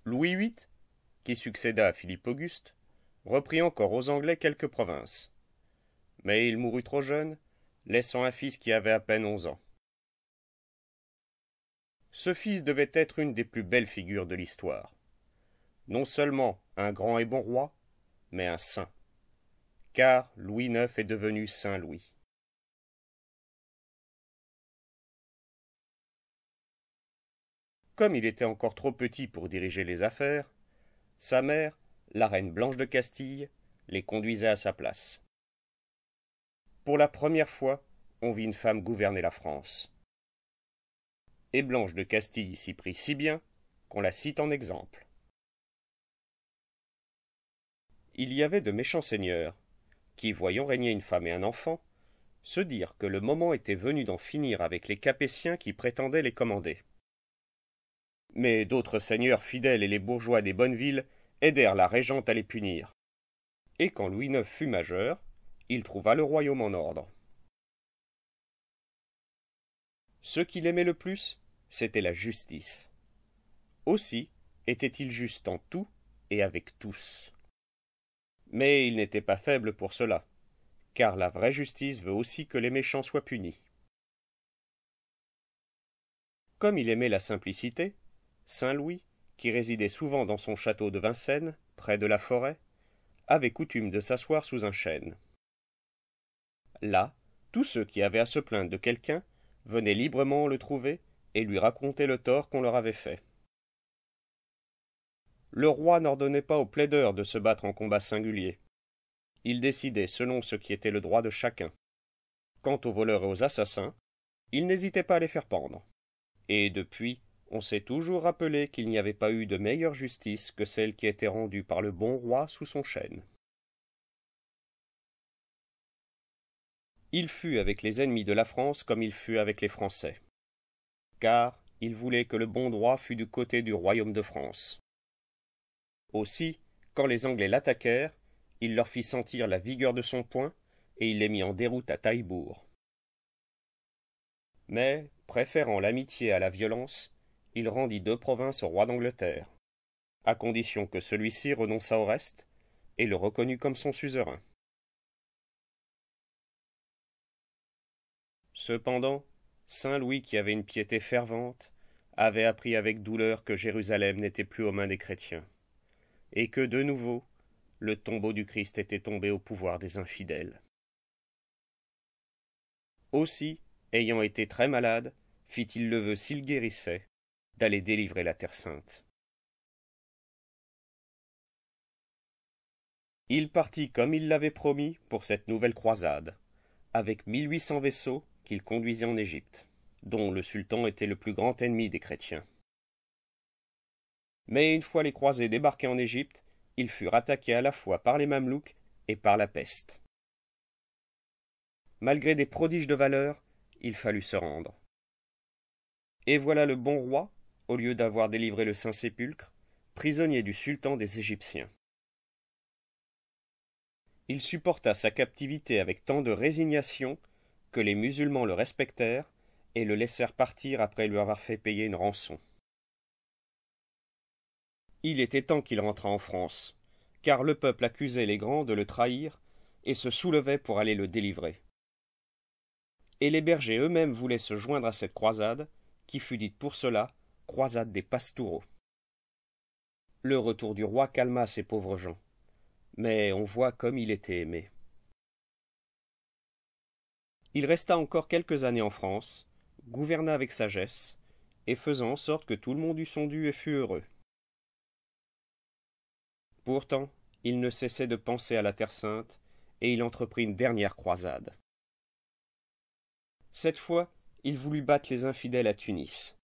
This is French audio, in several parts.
Louis VIII, qui succéda à Philippe Auguste, reprit encore aux Anglais quelques provinces. Mais il mourut trop jeune, laissant un fils qui avait à peine 11 ans. Ce fils devait être une des plus belles figures de l'histoire. Non seulement un grand et bon roi, mais un saint. Car Louis IX est devenu Saint Louis. Comme il était encore trop petit pour diriger les affaires, sa mère, la reine Blanche de Castille, les conduisait à sa place. Pour la première fois, on vit une femme gouverner la France. Et Blanche de Castille s'y prit si bien qu'on la cite en exemple. Il y avait de méchants seigneurs qui, voyant régner une femme et un enfant, se dirent que le moment était venu d'en finir avec les Capétiens qui prétendaient les commander. Mais d'autres seigneurs fidèles et les bourgeois des bonnes villes aidèrent la régente à les punir. Et quand Louis IX fut majeur, il trouva le royaume en ordre. Ce qu'il aimait le plus, c'était la justice. Aussi était-il juste en tout et avec tous. Mais il n'était pas faible pour cela, car la vraie justice veut aussi que les méchants soient punis. Comme il aimait la simplicité, Saint Louis, qui résidait souvent dans son château de Vincennes, près de la forêt, avait coutume de s'asseoir sous un chêne. Là, tous ceux qui avaient à se plaindre de quelqu'un venaient librement le trouver et lui raconter le tort qu'on leur avait fait. Le roi n'ordonnait pas aux plaideurs de se battre en combat singulier. Il décidait selon ce qui était le droit de chacun. Quant aux voleurs et aux assassins, il n'hésitait pas à les faire pendre. Et depuis, on s'est toujours rappelé qu'il n'y avait pas eu de meilleure justice que celle qui était rendue par le bon roi sous son chêne. Il fut avec les ennemis de la France comme il fut avec les Français, car il voulait que le bon droit fût du côté du royaume de France. Aussi, quand les Anglais l'attaquèrent, il leur fit sentir la vigueur de son poing, et il les mit en déroute à Taillebourg. Mais, préférant l'amitié à la violence, il rendit 2 provinces au roi d'Angleterre, à condition que celui-ci renonçât au reste, et le reconnut comme son suzerain. Cependant, Saint Louis, qui avait une piété fervente, avait appris avec douleur que Jérusalem n'était plus aux mains des chrétiens, et que, de nouveau, le tombeau du Christ était tombé au pouvoir des infidèles. Aussi, ayant été très malade, fit-il le vœu s'il guérissait, d'aller délivrer la Terre Sainte. Il partit comme il l'avait promis pour cette nouvelle croisade, avec 1800 vaisseaux qu'il conduisait en Égypte, dont le sultan était le plus grand ennemi des chrétiens. Mais une fois les croisés débarqués en Égypte, ils furent attaqués à la fois par les Mamelouks et par la peste. Malgré des prodiges de valeur, il fallut se rendre. Et voilà le bon roi, au lieu d'avoir délivré le Saint-Sépulcre, prisonnier du sultan des Égyptiens. Il supporta sa captivité avec tant de résignation que les musulmans le respectèrent et le laissèrent partir après lui avoir fait payer une rançon. Il était temps qu'il rentrât en France, car le peuple accusait les grands de le trahir et se soulevait pour aller le délivrer. Et les bergers eux-mêmes voulaient se joindre à cette croisade, qui fut dite pour cela croisade des Pastoureaux. Le retour du roi calma ces pauvres gens, mais on voit comme il était aimé. Il resta encore quelques années en France, gouverna avec sagesse, et faisant en sorte que tout le monde eût son dû et fût heureux. Pourtant, il ne cessait de penser à la Terre Sainte, et il entreprit une dernière croisade. Cette fois, il voulut battre les infidèles à Tunis.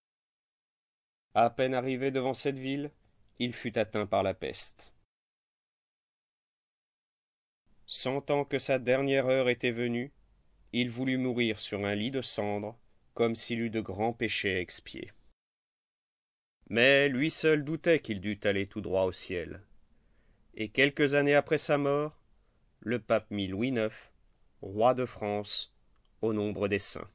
À peine arrivé devant cette ville, il fut atteint par la peste. Sentant que sa dernière heure était venue, il voulut mourir sur un lit de cendres, comme s'il eût de grands péchés à expier. Mais lui seul doutait qu'il dût aller tout droit au ciel. Et quelques années après sa mort, le pape mit Louis IX, roi de France, au nombre des saints.